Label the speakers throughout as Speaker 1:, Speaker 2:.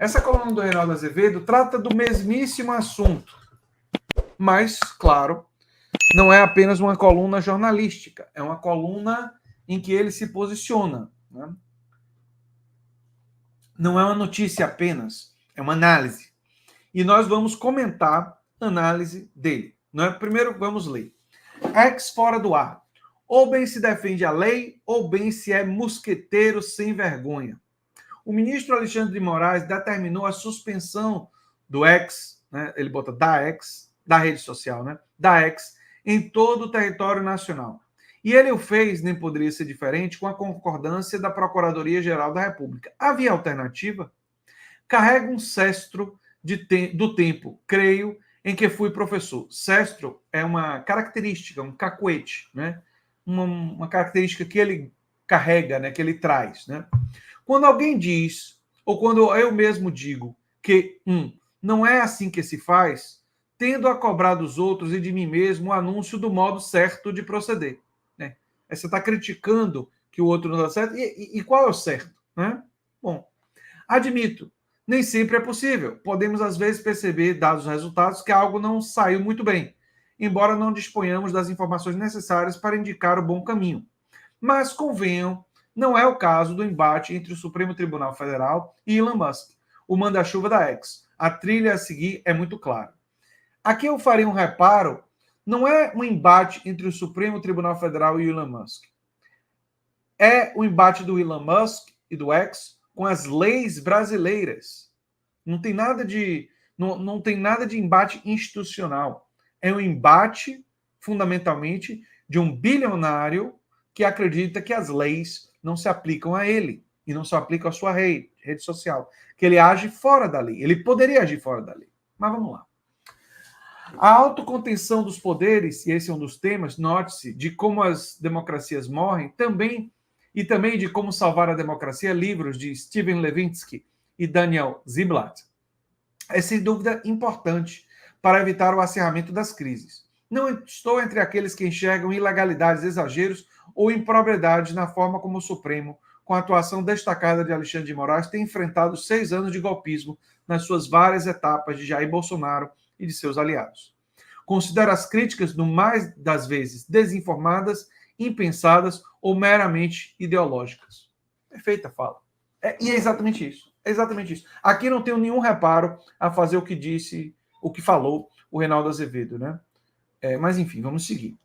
Speaker 1: Essa coluna do Reinaldo Azevedo trata do mesmíssimo assunto, mas, claro, não é apenas uma coluna jornalística, é uma coluna em que ele se posiciona, né? Não é uma notícia apenas, é uma análise. E nós vamos comentar a análise dele. Né? Primeiro, vamos ler. Ex fora do ar. Ou bem se defende a lei, ou bem se é mosqueteiro sem vergonha. O ministro Alexandre de Moraes determinou a suspensão do ex, né? Ele bota da ex, da rede social, né? Da ex, em todo o território nacional. E ele o fez, nem poderia ser diferente, com a concordância da Procuradoria-Geral da República. Havia alternativa? Carrega um cestro do tempo, creio, em que fui professor. Cestro é uma característica, um cacuete, né? Uma característica que ele carrega, né? Que ele traz, né? Quando alguém diz, ou quando eu mesmo digo que não é assim que se faz, tendo a cobrar dos outros e de mim mesmo o anúncio do modo certo de proceder. Né? Aí você está criticando que o outro não dá certo, e qual é o certo? Né? Bom, admito, nem sempre é possível. Podemos, às vezes, perceber, dados os resultados, que algo não saiu muito bem, embora não disponhamos das informações necessárias para indicar o bom caminho. Mas, convenham, não é o caso do embate entre o Supremo Tribunal Federal e Elon Musk, o manda-chuva da X. A trilha a seguir é muito clara. Aqui eu farei um reparo, não é um embate entre o Supremo Tribunal Federal e Elon Musk. É o embate do Elon Musk e do X com as leis brasileiras. Não tem nada de embate institucional. É um embate, fundamentalmente, de um bilionário que acredita que as leis não se aplicam a ele e não se aplicam à sua rede social, que ele age fora da lei. Ele poderia agir fora da lei. Mas vamos lá. A autocontenção dos poderes, e esse é um dos temas, note-se, de como as democracias morrem, também de como salvar a democracia, livros de Steven Levitsky e Daniel Ziblatt. É sem dúvida importante para evitar o acirramento das crises. Não estou entre aqueles que enxergam ilegalidades, exageros ou impropriedades na forma como o Supremo, com a atuação destacada de Alexandre de Moraes, tem enfrentado 6 anos de golpismo nas suas várias etapas de Jair Bolsonaro e de seus aliados. Considero as críticas, no mais das vezes, desinformadas, impensadas ou meramente ideológicas. Perfeita fala. E é exatamente isso. É exatamente isso. Aqui não tenho nenhum reparo a fazer o que falou o Reinaldo Azevedo, né? Mas enfim, vamos seguir.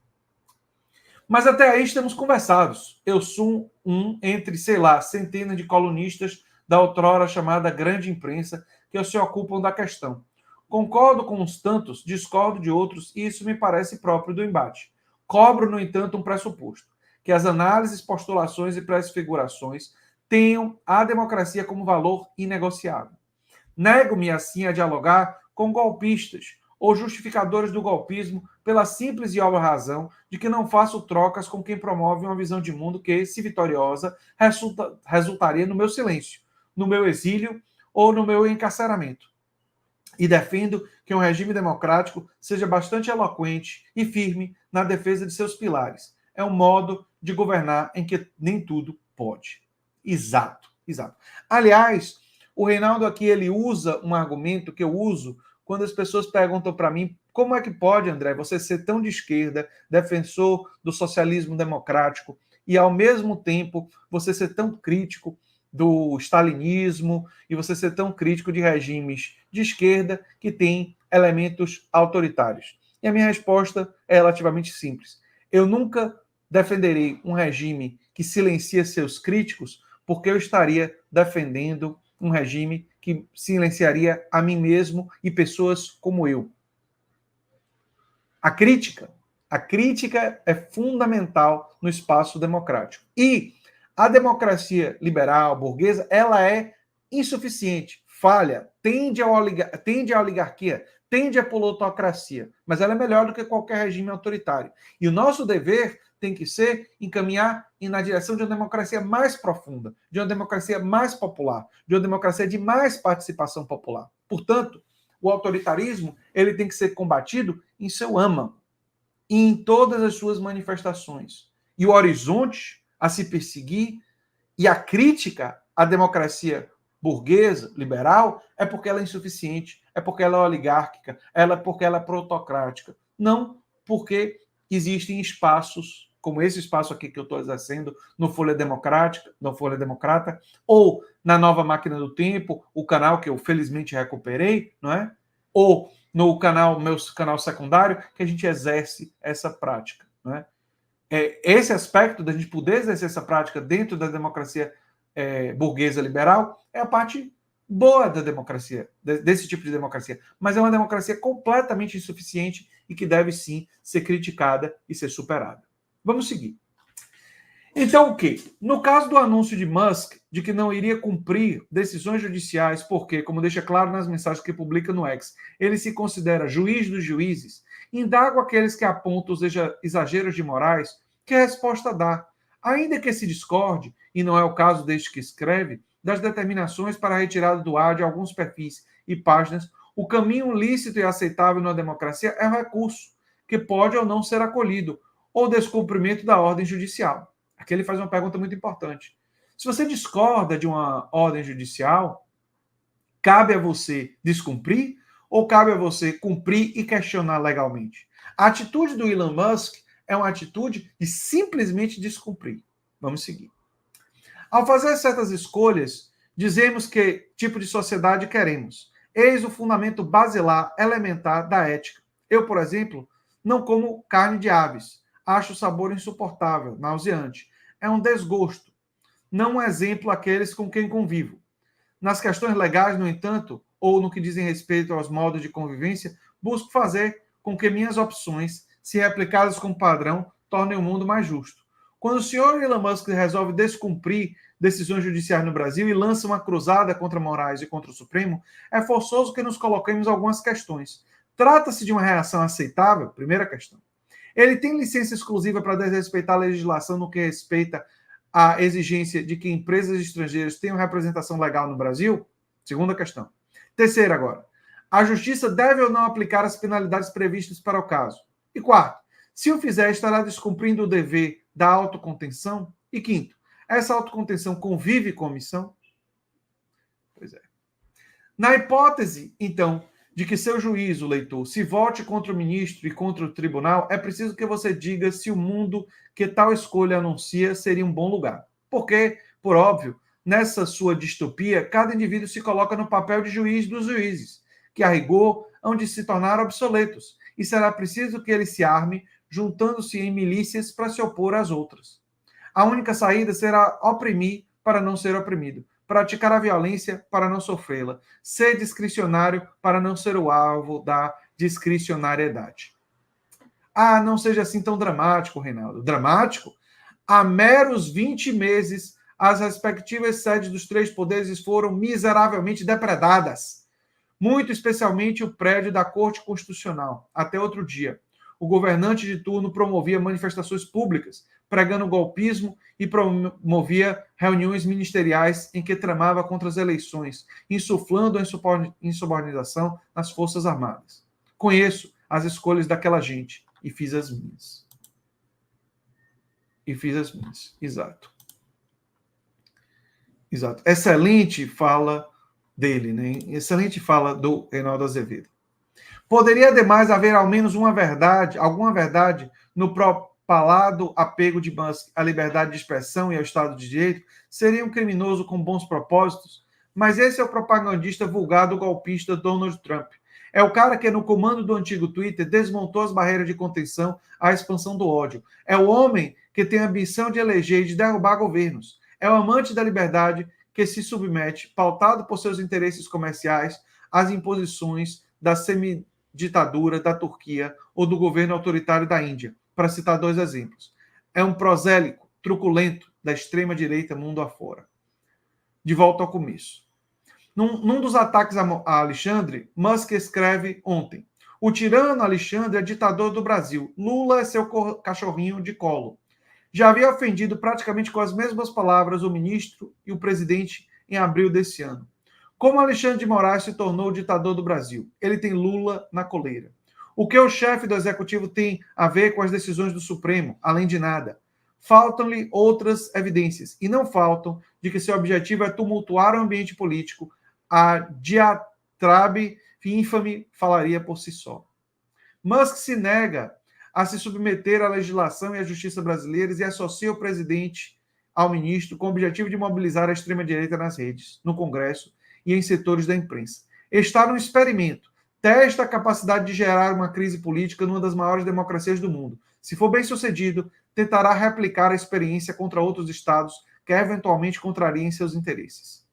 Speaker 1: Mas até aí estamos conversados. Eu sou um entre, sei lá, centenas de colunistas da outrora chamada grande imprensa que se ocupam da questão. Concordo com uns tantos, discordo de outros, e isso me parece próprio do embate. Cobro, no entanto, um pressuposto, que as análises, postulações e prefigurações tenham a democracia como valor inegociável. Nego-me, assim, a dialogar com golpistas ou justificadores do golpismo pela simples e óbvia razão de que não faço trocas com quem promove uma visão de mundo que, se vitoriosa, resultaria no meu silêncio, no meu exílio ou no meu encarceramento. E defendo que um regime democrático seja bastante eloquente e firme na defesa de seus pilares. É um modo de governar em que nem tudo pode. Exato. Aliás, o Reinaldo aqui ele usa um argumento que eu uso quando as pessoas perguntam para mim como é que pode, André, você ser tão de esquerda, defensor do socialismo democrático, e ao mesmo tempo você ser tão crítico do stalinismo e você ser tão crítico de regimes de esquerda que têm elementos autoritários. E a minha resposta é relativamente simples. Eu nunca defenderei um regime que silencia seus críticos, porque eu estaria defendendo um regime que silenciaria a mim mesmo e pessoas como eu. A crítica é fundamental no espaço democrático. E a democracia liberal, burguesa, ela é insuficiente, falha, tende à oligarquia, tende à plutocracia, mas ela é melhor do que qualquer regime autoritário. E o nosso dever tem que ser encaminhar na direção de uma democracia mais profunda, de uma democracia mais popular, de uma democracia de mais participação popular. Portanto, o autoritarismo ele tem que ser combatido em seu âmago, em todas as suas manifestações. E o horizonte a se perseguir e a crítica à democracia burguesa, liberal, é porque ela é insuficiente, é porque ela é oligárquica, porque ela é protocrática. Não porque existem espaços, como esse espaço aqui que eu estou exercendo, no Folha Democrática, no Folha Democrata, ou na Nova Máquina do Tempo, o canal que eu felizmente recuperei, não é? Ou no canal, meu canal secundário, que a gente exerce essa prática, não é? Esse aspecto da gente poder exercer essa prática dentro da democracia burguesa liberal é a parte boa da democracia, desse tipo de democracia. Mas é uma democracia completamente insuficiente e que deve sim ser criticada e ser superada. Vamos seguir. Então, o quê? No caso do anúncio de Musk de que não iria cumprir decisões judiciais, porque, como deixa claro nas mensagens que publica no X, ele se considera juiz dos juízes, indago aqueles que apontam os exageros de Moraes, que resposta dá? Ainda que se discorde, e não é o caso deste que escreve, das determinações para a retirada do ar de alguns perfis e páginas, o caminho lícito e aceitável na democracia é o recurso, que pode ou não ser acolhido, ou descumprimento da ordem judicial. Aqui ele faz uma pergunta muito importante. Se você discorda de uma ordem judicial, cabe a você descumprir ou cabe a você cumprir e questionar legalmente? A atitude do Elon Musk é uma atitude de simplesmente descumprir. Vamos seguir. Ao fazer certas escolhas, dizemos que tipo de sociedade queremos. Eis o fundamento basilar, elementar da ética. Eu, por exemplo, não como carne de aves. Acho o sabor insuportável, nauseante. É um desgosto. Não um exemplo àqueles com quem convivo. Nas questões legais, no entanto, ou no que dizem respeito aos modos de convivência, busco fazer com que minhas opções, se replicadas como padrão, tornem o mundo mais justo. Quando o senhor Elon Musk resolve descumprir decisões judiciais no Brasil e lança uma cruzada contra Moraes e contra o Supremo, é forçoso que nos coloquemos algumas questões. Trata-se de uma reação aceitável? Primeira questão. Ele tem licença exclusiva para desrespeitar a legislação no que respeita à exigência de que empresas estrangeiras tenham representação legal no Brasil? Segunda questão. Terceira agora. A justiça deve ou não aplicar as penalidades previstas para o caso? E quarto, se o fizer, estará descumprindo o dever da autocontenção? E quinto, essa autocontenção convive com a omissão? Pois é. Na hipótese, então, de que seu juízo, leitor, se vote contra o ministro e contra o tribunal, é preciso que você diga se o mundo que tal escolha anuncia seria um bom lugar. Porque, por óbvio, nessa sua distopia, cada indivíduo se coloca no papel de juiz dos juízes, que a rigor hão de se tornar obsoletos, e será preciso que ele se arme, juntando-se em milícias para se opor às outras. A única saída será oprimir para não ser oprimido, praticar a violência para não sofrê-la, ser discricionário para não ser o alvo da discricionariedade. Ah, não seja assim tão dramático, Reinaldo. Dramático? Há meros 20 meses, as respectivas sedes dos três poderes foram miseravelmente depredadas, muito especialmente o prédio da Corte Constitucional, até outro dia. O governante de turno promovia manifestações públicas, pregando golpismo e promovia reuniões ministeriais em que tramava contra as eleições, insuflando a insubordinação nas Forças Armadas. Conheço as escolhas daquela gente e fiz as minhas. Exato. Excelente fala dele, né? Excelente fala do Reinaldo Azevedo. Poderia, ademais, haver ao menos uma verdade, alguma verdade, no propalado apego de Musk à liberdade de expressão e ao Estado de Direito? Seria um criminoso com bons propósitos? Mas esse é o propagandista vulgar do golpista Donald Trump. É o cara que, no comando do antigo Twitter, desmontou as barreiras de contenção à expansão do ódio. É o homem que tem a ambição de eleger e de derrubar governos. É o amante da liberdade que se submete, pautado por seus interesses comerciais, às imposições da ditadura da Turquia ou do governo autoritário da Índia, para citar dois exemplos. É um prosélico, truculento, da extrema-direita mundo afora. De volta ao começo. Num dos ataques a Alexandre, Musk escreve ontem: o tirano Alexandre é ditador do Brasil. Lula é seu cachorrinho de colo. Já havia ofendido praticamente com as mesmas palavras o ministro e o presidente em abril desse ano. Como Alexandre de Moraes se tornou o ditador do Brasil? Ele tem Lula na coleira. O que o chefe do executivo tem a ver com as decisões do Supremo? Além de nada. Faltam-lhe outras evidências, e não faltam, de que seu objetivo é tumultuar o ambiente político, a diatrabe ínfame falaria por si só. Musk se nega a se submeter à legislação e à justiça brasileiras e associa o presidente ao ministro com o objetivo de mobilizar a extrema-direita nas redes, no Congresso e em setores da imprensa. Está no experimento. Testa a capacidade de gerar uma crise política numa das maiores democracias do mundo. Se for bem sucedido, tentará replicar a experiência contra outros estados que eventualmente contrariem seus interesses.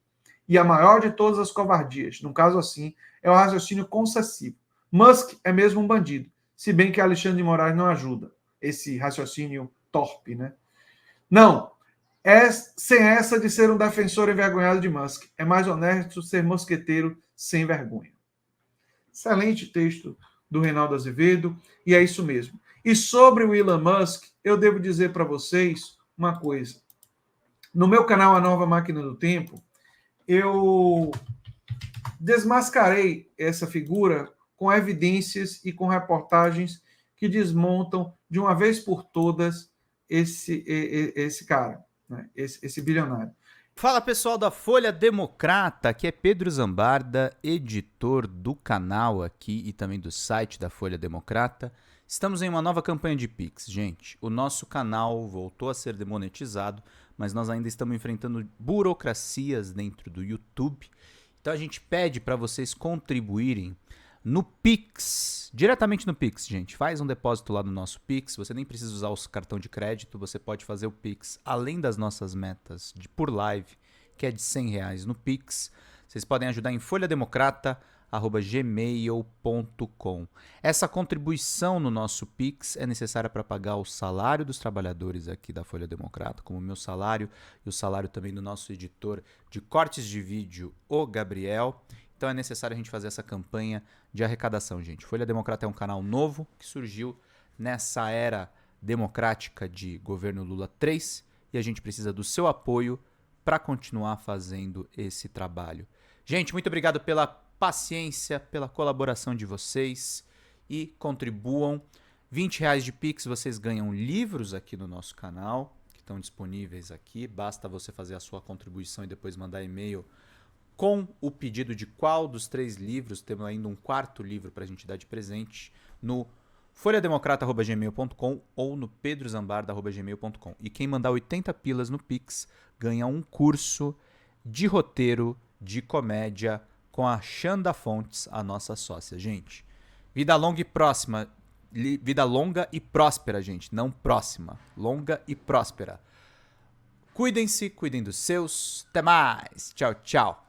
Speaker 1: E a maior de todas as covardias, num caso assim, é o raciocínio concessivo. Musk é mesmo um bandido, se bem que Alexandre de Moraes não ajuda esse raciocínio torpe, né? Não, sem essa de ser um defensor envergonhado de Musk. É mais honesto ser mosqueteiro sem vergonha. Excelente texto do Reinaldo Azevedo, e é isso mesmo. E sobre o Elon Musk, eu devo dizer para vocês uma coisa. No meu canal A Nova Máquina do Tempo, eu desmascarei essa figura com evidências e com reportagens que desmontam de uma vez por todas esse cara, né? esse bilionário.
Speaker 2: Fala pessoal da Folha Democrata, aqui é Pedro Zambarda, editor do canal aqui e também do site da Folha Democrata. Estamos em uma nova campanha de Pix, gente. O nosso canal voltou a ser demonetizado, mas nós ainda estamos enfrentando burocracias dentro do YouTube. Então a gente pede para vocês contribuírem no Pix, diretamente no Pix, gente. Faz um depósito lá no nosso Pix, você nem precisa usar o cartão de crédito, você pode fazer o Pix além das nossas metas por live, que é de R$100 no Pix. Vocês podem ajudar em folhademocrata@gmail.com. Essa contribuição no nosso Pix é necessária para pagar o salário dos trabalhadores aqui da Folha Democrata, como o meu salário e o salário também do nosso editor de cortes de vídeo, o Gabriel. Então é necessário a gente fazer essa campanha de arrecadação, gente. Folha Democrata é um canal novo que surgiu nessa era democrática de governo Lula 3 e a gente precisa do seu apoio para continuar fazendo esse trabalho. Gente, muito obrigado pela paciência, pela colaboração de vocês e contribuam. R$20 de Pix, vocês ganham livros aqui no nosso canal, que estão disponíveis aqui. Basta você fazer a sua contribuição e depois mandar e-mail com o pedido de qual dos 3 livros, temos ainda um 4º livro para a gente dar de presente, no folhademocrata@gmail.com ou no pedrozambarda@gmail.com. E quem mandar 80 pilas no Pix ganha um curso de roteiro de comédia com a Xanda Fontes, a nossa sócia. Gente, vida longa e próxima. Vida longa e próspera, gente. Não próxima. Longa e próspera. Cuidem-se, cuidem dos seus. Até mais. Tchau, tchau.